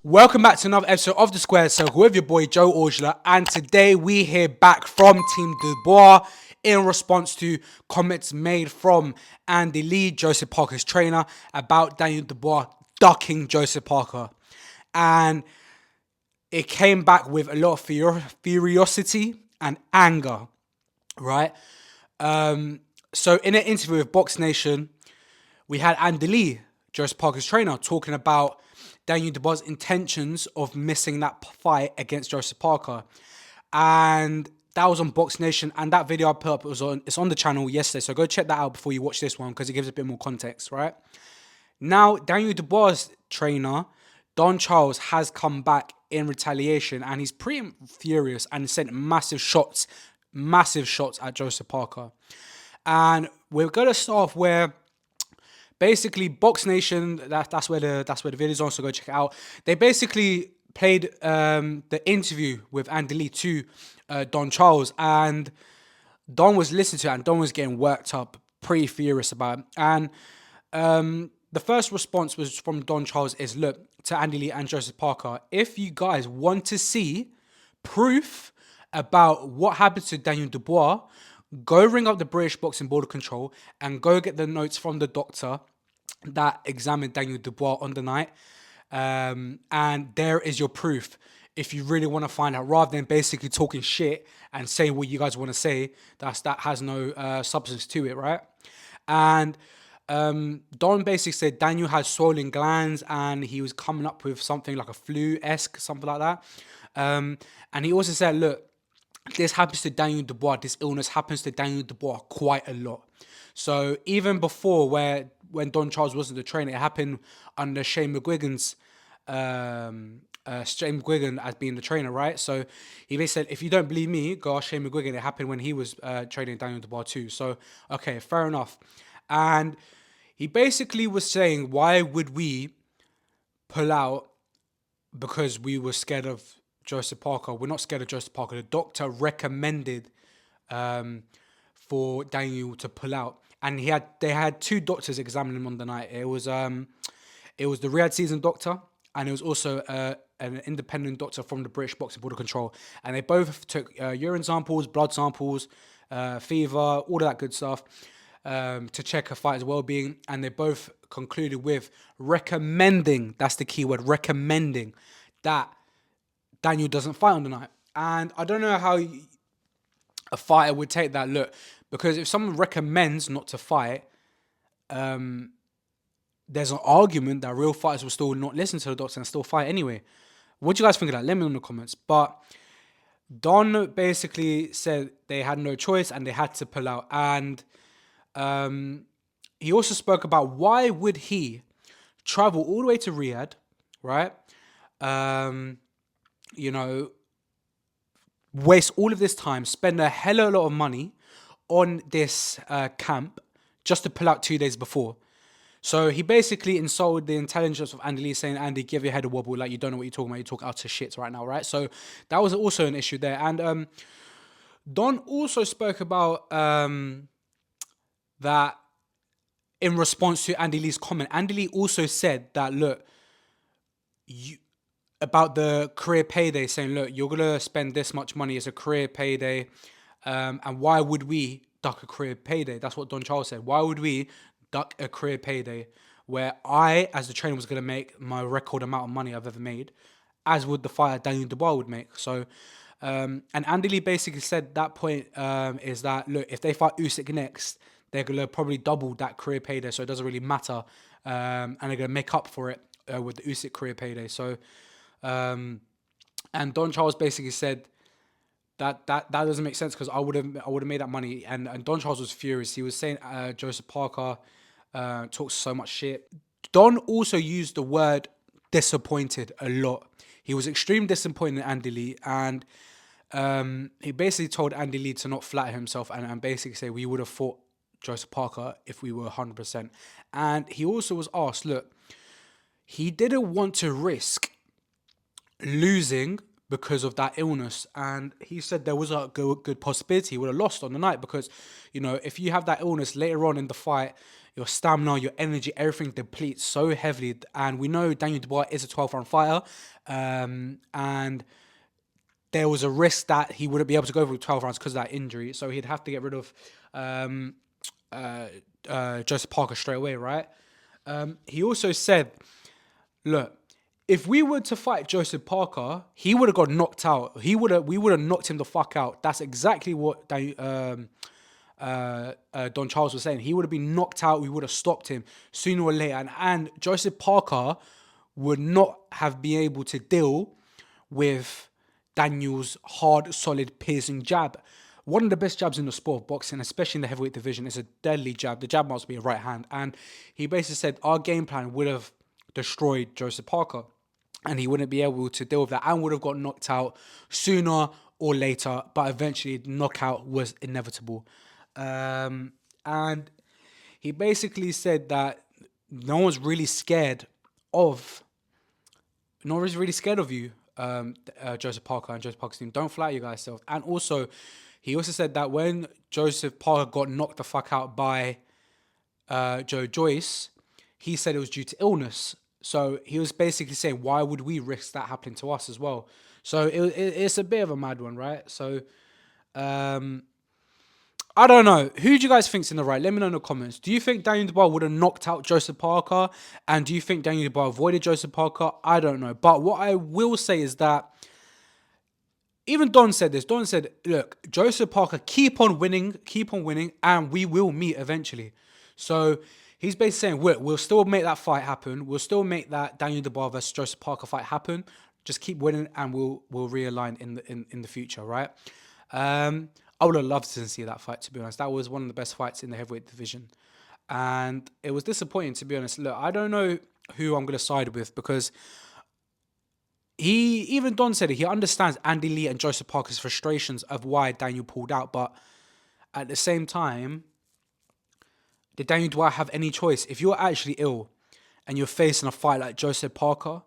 Welcome back to another episode of The Square Circle with your boy Joe Orgula, and today we hear back from Team Dubois in response to comments made from Andy Lee, Joseph Parker's trainer, about Daniel Dubois ducking Joseph Parker. And it came back with a lot of furiosity and anger, right? So in an interview with Box Nation, we had Andy Lee, Joseph Parker's trainer, talking about Daniel Dubois' intentions of missing that fight against Joseph Parker. And that was on Box Nation, and that video I put up, it's on the channel yesterday, so go check that out before you watch this one, because it gives a bit more context, right? Now, Daniel Dubois' trainer, Don Charles, has come back in retaliation, and he's pretty furious and sent massive shots at Joseph Parker. And we're going to start off where basically Box Nation, that's where the video's on, so go check it out. They basically played the interview with Andy Lee to Don Charles, and Don was listening to it, and Don was getting worked up, pretty furious about it. And the first response was from Don Charles is, look, to Andy Lee and Joseph Parker, if you guys want to see proof about what happened to Daniel Dubois, go ring up the British Boxing Board of Control and go get the notes from the doctor that examined Daniel Dubois on the night. And there is your proof if you really want to find out, rather than basically talking shit and say what you guys want to say. That has no substance to it, right? And Don basically said Daniel had swollen glands and he was coming up with something like a flu-esque, something like that. And he also said, look, this happens to Daniel Dubois. This illness happens to Daniel Dubois quite a lot. So even before, when Don Charles wasn't the trainer, it happened under Shane McGuigan's Shane McGuigan as being the trainer, right? So he basically said, if you don't believe me, go ask Shane McGuigan. It happened when he was training Daniel Dubois too. So okay, fair enough. And he basically was saying, why would we pull out because we were scared of Joseph Parker? We're not scared of Joseph Parker. The doctor recommended for Daniel to pull out, and they had two doctors examining him on the night. It was the Riyadh season doctor, and it was also an independent doctor from the British Boxing Board of Control, and they both took urine samples, blood samples, fever, all of that good stuff, to check a fighter's well-being, and they both concluded with recommending, that's the key word, recommending, that Daniel doesn't fight on the night. And I don't know how a fighter would take that look, because if someone recommends not to fight, there's an argument that real fighters will still not listen to the doctor and still fight anyway. What do you guys think of that? Let me know in the comments. But Don basically said they had no choice and they had to pull out. And he also spoke about why would he travel all the way to Riyadh, right? Waste all of this time, spend a hell of a lot of money on this camp just to pull out 2 days before. So he basically insulted the intelligence of Andy Lee, saying, Andy, give your head a wobble, like you don't know what you're talking about, you talk out of shit right now, right? So that was also an issue there. And Don also spoke about that in response to Andy Lee's comment. Andy Lee also said that, look, about the career payday, saying, look, you're going to spend this much money as a career payday, and why would we duck a career payday? That's what Don Charles said. Why would we duck a career payday where I, as the trainer, was going to make my record amount of money I've ever made, as would the fighter Daniel Dubois would make? So, and Andy Lee basically said that point is that, look, if they fight Usyk next, they're going to probably double that career payday, so it doesn't really matter, and they're going to make up for it with the Usyk career payday. So, and Don Charles basically said that doesn't make sense, because I would have made that money. And Don Charles was furious. He was saying Joseph Parker talks so much shit. Don also used the word disappointed a lot. He was extremely disappointed in Andy Lee, and he basically told Andy Lee to not flatter himself and basically say we would have fought Joseph Parker if we were 100%. And he also was asked, look, he didn't want to risk losing because of that illness, and he said there was a good possibility he would have lost on the night, because if you have that illness later on in the fight, your stamina, your energy, everything depletes so heavily. And we know Daniel Dubois is a 12-round fighter, and there was a risk that he wouldn't be able to go through 12 rounds because of that injury. So he'd have to get rid of um, Joseph Parker straight away, right? He also said, look, if we were to fight Joseph Parker, he would have got knocked out. We would have knocked him the fuck out. That's exactly what Don Charles was saying. He would have been knocked out. We would have stopped him sooner or later. And Joseph Parker would not have been able to deal with Daniel's hard, solid, piercing jab. One of the best jabs in the sport of boxing, especially in the heavyweight division, is a deadly jab. The jab must be a right hand. And he basically said our game plan would have destroyed Joseph Parker. And he wouldn't be able to deal with that and would have got knocked out sooner or later. But eventually, knockout was inevitable. And he basically said that no one's really scared of you, Joseph Parker and Joseph Parker's team. Don't flatter you guys self. And also, he also said that when Joseph Parker got knocked the fuck out by Joe Joyce, he said it was due to illness. So he was basically saying, why would we risk that happening to us as well? So it's a bit of a mad one, right? So I don't know. Who do you guys think's in the right? Let me know in the comments. Do you think Daniel Dubois would have knocked out Joseph Parker? And do you think Daniel Dubois avoided Joseph Parker? I don't know. But what I will say is that even Don said this. Don said, look, Joseph Parker, keep on winning, and we will meet eventually. So he's basically saying, we'll still make that fight happen. We'll still make that Daniel Dubois versus Joseph Parker fight happen. Just keep winning, and we'll realign in the future, right? I would have loved to see that fight, to be honest. That was one of the best fights in the heavyweight division. And it was disappointing, to be honest. Look, I don't know who I'm going to side with because even Don said it, he understands Andy Lee and Joseph Parker's frustrations of why Daniel pulled out. But at the same time, did Daniel Dubois have any choice? If you're actually ill and you're facing a fight like Joseph Parker,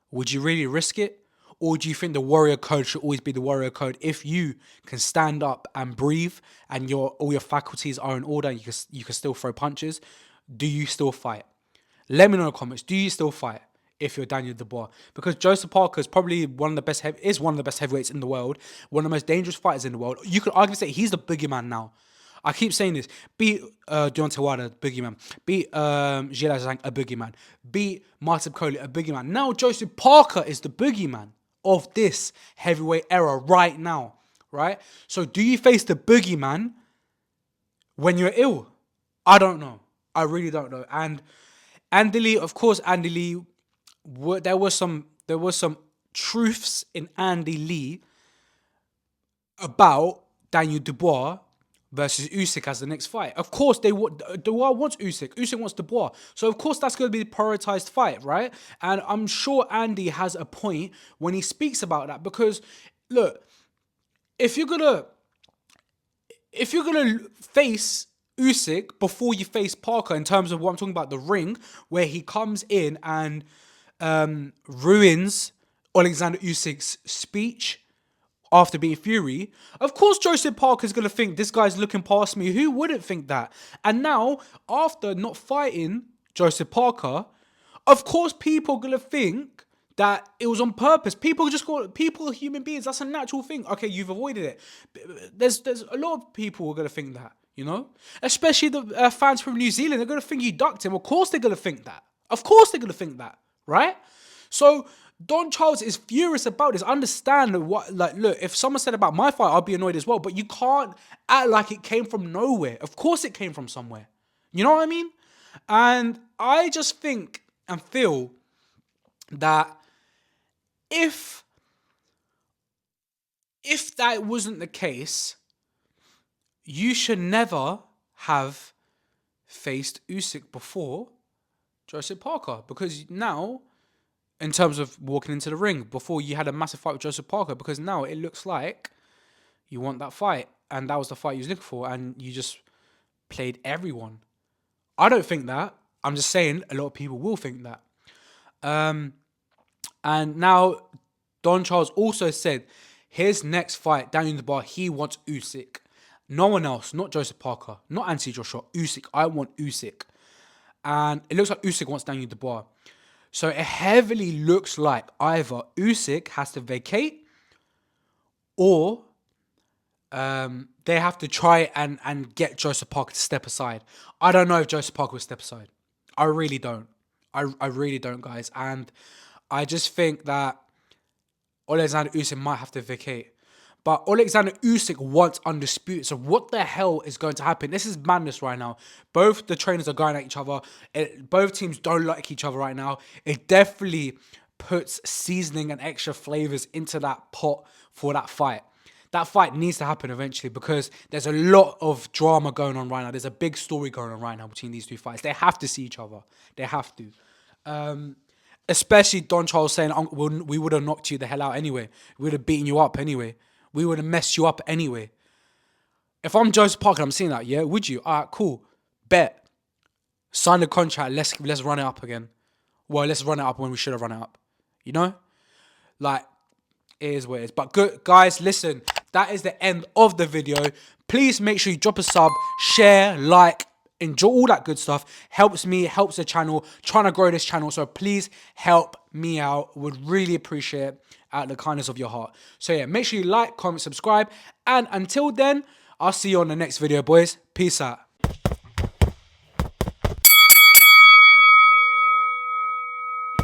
would you really risk it? Or do you think the warrior code should always be the warrior code? If you can stand up and breathe and all your faculties are in order and you can still throw punches, do you still fight? Let me know in the comments. Do you still fight if you're Daniel Dubois? Because Joseph Parker is probably one of the best heavyweights in the world, one of the most dangerous fighters in the world. You could arguably say he's the boogeyman now. I keep saying this. Beat Deontay Wilder, boogeyman. Beat Gilles Zhang, a boogeyman. Beat Martin Coley, a boogeyman. Now Joseph Parker is the boogeyman of this heavyweight era right now, right? So do you face the boogeyman when you're ill? I don't know. I really don't know. And Andy Lee, of course, Andy Lee, there was some truths in Andy Lee about Daniel Dubois versus Usyk as the next fight. Of course, Dubois wants Usyk. Usyk wants Dubois. So, of course, that's going to be the prioritized fight, right? And I'm sure Andy has a point when he speaks about that because, look, if you're gonna face Usyk before you face Parker in terms of what I'm talking about, the ring, where he comes in and ruins Alexander Usyk's speech after beating Fury, of course Joseph Parker's going to think this guy's looking past me. Who wouldn't think that? And now, after not fighting Joseph Parker, of course people are going to think that it was on purpose. People are human beings. That's a natural thing. Okay, you've avoided it. There's a lot of people who are going to think that, you know? Especially the fans from New Zealand. They're going to think you ducked him. Of course they're going to think that. Of course they're going to think that, right? So Don Charles is furious about this. Understand what, look, if someone said about my fight, I'd be annoyed as well. But you can't act like it came from nowhere. Of course it came from somewhere. You know what I mean? And I just think and feel that if that wasn't the case, you should never have faced Usyk before Joseph Parker. Because now, in terms of walking into the ring, before you had a massive fight with Joseph Parker, because now it looks like you want that fight, and that was the fight you was looking for, and you just played everyone. I don't think that. I'm just saying a lot of people will think that. And now Don Charles also said his next fight, Daniel Dubois, he wants Usyk. No one else, not Joseph Parker, not Anthony Joshua, Usyk. I want Usyk. and it looks like Usyk wants Daniel Dubois. So it heavily looks like either Usyk has to vacate, or they have to try and get Joseph Parker to step aside. I don't know if Joseph Parker will step aside. I really don't. I really don't, guys. And I just think that Alexander Usyk might have to vacate. But Alexander Usyk wants undisputed. So what the hell is going to happen? This is madness right now. Both the trainers are going at each other. Both teams don't like each other right now. It definitely puts seasoning and extra flavors into that pot for that fight. That fight needs to happen eventually because there's a lot of drama going on right now. There's a big story going on right now between these two fights. They have to see each other. They have to. Especially Don Charles saying, we would have knocked you the hell out anyway. We would have beaten you up anyway. We would have messed you up anyway. If I'm Joseph Parker, I'm seeing that, yeah, would you? All right, cool. Bet. Sign the contract. Let's run it up again. Well, let's run it up when we should have run it up. You know? Like, it is what it is. But good, guys, listen. That is the end of the video. Please make sure you drop a sub, share, like, enjoy all that good stuff. Helps me, helps the channel, trying to grow this channel. So please help me out. Would really appreciate it out of the kindness of your heart. So yeah, make sure you like, comment, subscribe. And until then, I'll see you on the next video, boys. Peace out.